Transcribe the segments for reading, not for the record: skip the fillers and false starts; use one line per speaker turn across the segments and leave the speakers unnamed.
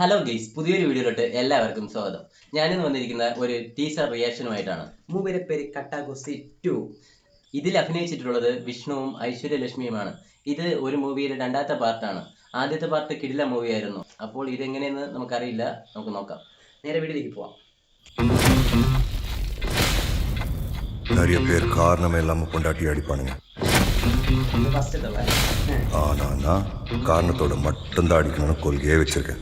Hello guys, പുതിയൊരു വീഡിയോയിലോട്ട് എല്ലാവർക്കും സ്വാഗതം. ഞാനിന്ന് വന്നിരിക്കുന്ന ഒരു ടീസർ റിയാക്ഷനുമായിട്ടാണ്.
മൂവിയുടെ പേര് കട്ടാഗോസി 2.
ഇതിൽ അഭിനയിച്ചിട്ടുള്ളത് വിഷ്ണുവും ഐശ്വര്യലക്ഷ്മിയുമാണ്. ഇത് ഒരു മൂവിയുടെ രണ്ടാമത്തെ പാർട്ടാണ്. ആദ്യത്തെ പാർട്ട് കിടില മൂവിയായിരുന്നു. അപ്പോൾ ഇതെങ്ങനെയെന്ന് നമുക്കറിയില്ല, നമുക്ക് നോക്കാം. നേരെ വീട്ടിലേക്ക് പോവാം.
நிறைய பேர் காரணமே இல்லாம பொண்டாட்டி அடிப்பானுங்க. ஆனா நான் காரணத்தோட மட்டும்தான் அடிக்கணும்னு கொள்கையே வச்சிருக்கேன்.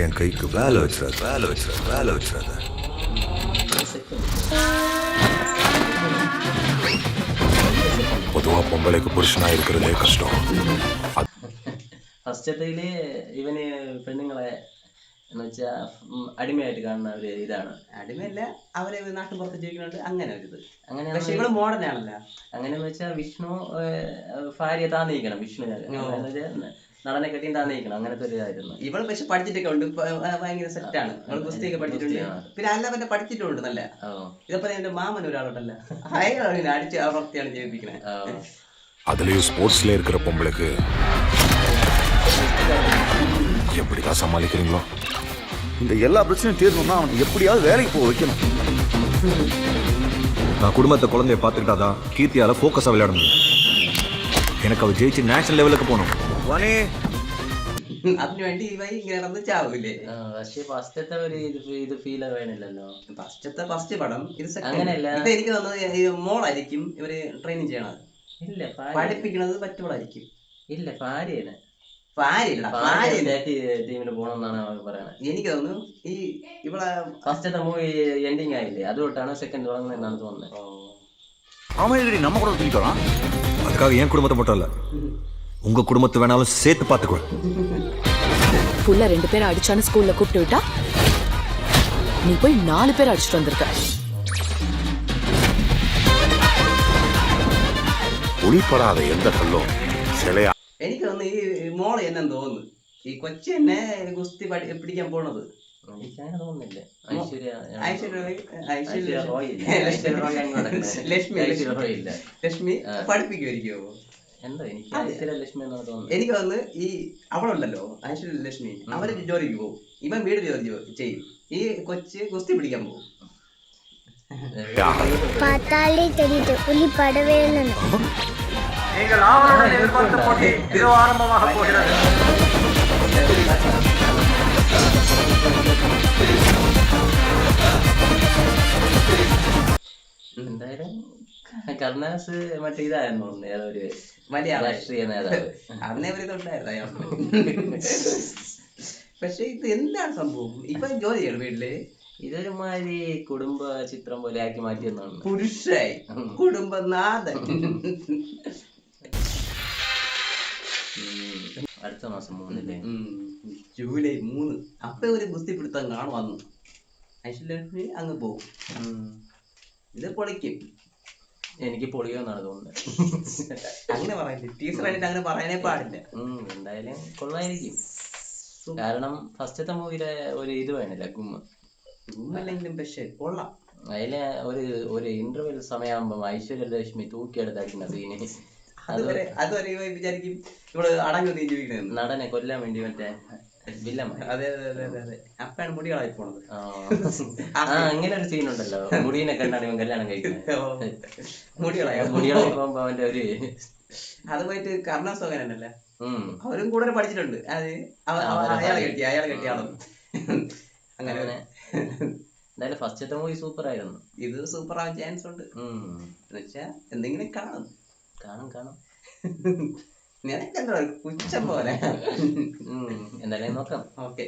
என் கைக்கு வேலை வச்சிடாத. பொதுவா பொம்பளைக்கு புருஷனா இருக்கிறதே கஷ்டம்.
ഫസ്റ്റത്തേല് ഇവന് പെണ്ണുങ്ങളെ എന്ന് വെച്ചാൽ അടിമയായിട്ട് കാണുന്ന ഒരു ഇതാണ്.
അടിമയല്ല, അവരെ നാട്ടിൻ പുറത്ത് ജീവിക്കുന്നുണ്ട്, അങ്ങനെ ഒരു ഇത്.
അങ്ങനെ
പക്ഷെ ഇവള് മോഡേൺ ആണല്ലോ.
അങ്ങനെയെന്ന് വെച്ചാൽ വിഷ്ണു ഭാര്യ താന്നിരിക്കണം. വിഷ്ണു നടനെ കെട്ടിയും താന്നിരിക്കണം, അങ്ങനത്തെ ഒരു ഇതായിരുന്നു.
ഇവള് പക്ഷെ പഠിച്ചിട്ടൊക്കെ ഉണ്ട്, ഭയങ്കര സെറ്റാണ്. അവള് ഗുസ്തിയൊക്കെ പഠിച്ചിട്ടുണ്ട്, പിന്നെ അല്ലാതെ പഠിച്ചിട്ടുണ്ട് നല്ല. ഇതേപോലെ എന്റെ മാമൻ ഒരാളുണ്ടല്ലോ, അയാൾ അടിച്ച് ആ വൃത്തിയാണ് ജീവിപ്പിക്കണേ.
அதுலயும் ஸ்போர்ட்ஸ்ல இருக்கிற பொம்பளைக்கு எப்படிதான் சமாளிக்கிறீங்களோ?
இந்த எல்லா பிரச்சனையும் தீர்க்கணும்னா அவனுக்கு எப்படியாவது வேலைக்கு போக வைக்கணும். நான் குடும்பத்தை குழந்தைய பார்த்துக்கிட்டாதான் கீர்த்தியால ஃபோக்கஸா விளையாட முடியும். எனக்கு அவ ஜெயிச்சு நேஷனல் லெவலுக்கு போகணும்.
അതിനുവേണ്ടി ഇവ ഇങ്ങനെ നടന്ന് ചാവൂലേ?
പക്ഷേ ഫസ്റ്റത്തെ ഒരു ഇത് ഫീൽ വേണില്ലല്ലോ.
ഫസ്റ്റ് പടം ഇത്
അങ്ങനെയല്ല.
ഇത് എനിക്ക് തോന്നുന്നത് മോളായിരിക്കും ഇവര് ട്രെയിനിങ് ചെയ്യണത്.
ഇല്ല,
പഠിപ്പിക്കണത് പറ്റുമ്പോഴായിരിക്കും.
ഇല്ല, ഭാര്യയാണ്. ടീമിന് പോണെന്നാണ് പറയണത്.
എനിക്ക് തോന്നുന്നു ഈ ഇവളെ
ഫസ്റ്റത്തെ മൂവി എൻഡിങ് ആയില്ലേ, അതുകൊണ്ടാണ് സെക്കൻഡ് തുടങ്ങുന്നത് എന്നാണ് തോന്നുന്നത്.
அவன் நம்ம கூட தூக்கிக்கலாம். அதுக்காக என் குடும்பத்தை மட்டும் இல்ல, உங்க குடும்பத்தை வேணாலும் சேர்த்து பார்த்துக்குவேன்.
புள்ள 2 பேரை அடிச்சான்னு ஸ்கூல்ல கூப்பிட்டு விட்டா நீ போய் 4 பேரை அடிச்சுட்டு வந்திருக்க.
ஒளிப்படாத எந்த கல்லும் சிலையா.
എനിക്ക് തോന്നുന്നു ഈ മോള് എന്നു തോന്നുന്നു ഈ കൊച്ചി തന്നെ ഗുസ്തി പിടിക്കാൻ പോണത്. ലക്ഷ്മി പഠിപ്പിക്കുമായിരിക്കോ
എന്തോ തോന്നുന്നു.
എനിക്ക് തോന്നുന്നു ഈ അവളുണ്ടല്ലോ ഐശ്വര്യ ലക്ഷ്മി, അവര് ജോലിക്ക് പോകും, ഇവൻ വീട് ജോലി ചെയ്യും, ഈ കൊച്ച് ഗുസ്തി പിടിക്കാൻ പോകും.
பார்த்தாலே தெரியுது புலி படவே இல்லைன்னு.
நீங்கள் ஆவலுடன் எதிர்பார்த்த போட்டி இதோ ஆரம்பமாக போகிறது.
എന്തായാലും കർണാസ് മറ്റേ ഇതായിരുന്നു ഏതൊരു
വലിയ
രാഷ്ട്രീയ നേതാവ്.
അന്നേ ഒരു ഇതുണ്ടായിരുന്നു അയാൾ. പക്ഷെ ഇത് എന്താണ് സംഭവം? ഇപ്പൊ ജോലി ചെയ്യണം വീട്ടില്.
ഇതൊരുമാതിരി കുടുംബ ചിത്രം പോലെ ആക്കി മാറ്റിയെന്നാണ്.
പുരുഷായി കുടുംബനാഥൻ.
അടുത്ത മാസം 3
ജൂലൈ 3 അപ്പൊ ഒരു ഗുസ്തി പിടുത്തം കാണുവന്നു. ഐശ്വര്യലക്ഷ്മി അങ്ങ് പോകും. ഇത് പൊളിക്കും.
എനിക്ക് പൊളിയോന്നാണ് തോന്നുന്നത്.
അങ്ങനെ പറയില്ല, ടീച്ചർ ആയിട്ട് അങ്ങനെ പറയാനേ പാടില്ല.
എന്തായാലും കൊള്ളായിരിക്കും. കാരണം ഫസ്റ്റത്തെ മൂവിയിലെ ഒരു ഇത് വേണില്ല,
ഗുമ്മല്ലെങ്കിലും പക്ഷെ കൊള്ളാം.
അതിലെ ഒരു ഇന്റർവെൽ സമയമാകുമ്പോ ഐശ്വര്യലക്ഷ്മി തൂക്കിയെടുത്തടിക്കുന്ന സീന്,
അതുവരെ വിചാരിക്കും ഇവള് അടങ്ങി ജീവിക്കുന്നത്,
നടനെ കൊല്ലാൻ വേണ്ടി മറ്റേ വില്ലമ്മ.
അതെ അതെ അതെ അതെ. അപ്പഴാണ് മുടികളായി പോണത്.
അങ്ങനെ ഒരു സീൻ ഉണ്ടല്ലോ, മുടിയെ കണ്ടാണ് ഇവൻ കല്യാണം കഴിക്കുന്നത്.
മുടികളായി
പോകുമ്പോ അവന്റെ ഒരു
അത് പോയിട്ട് കർണാസോകനല്ലേ, അവരും കൂടുതൽ പഠിച്ചിട്ടുണ്ട്. അത് അയാളെ കെട്ടിയ ആളും അങ്ങനെ.
എന്തായാലും ഫസ്റ്റത്തെ മൂവി സൂപ്പർ ആയിരുന്നു.
ഇത് സൂപ്പർ ആവാൻ ചാൻസ് ഉണ്ട്. എന്നുവെച്ചാ എന്തെങ്കിലും കാണും. നിനക്കെന്തോ പുച്ഛം പോലെ.
എന്തായാലും നോക്കാം.
ഓക്കെ.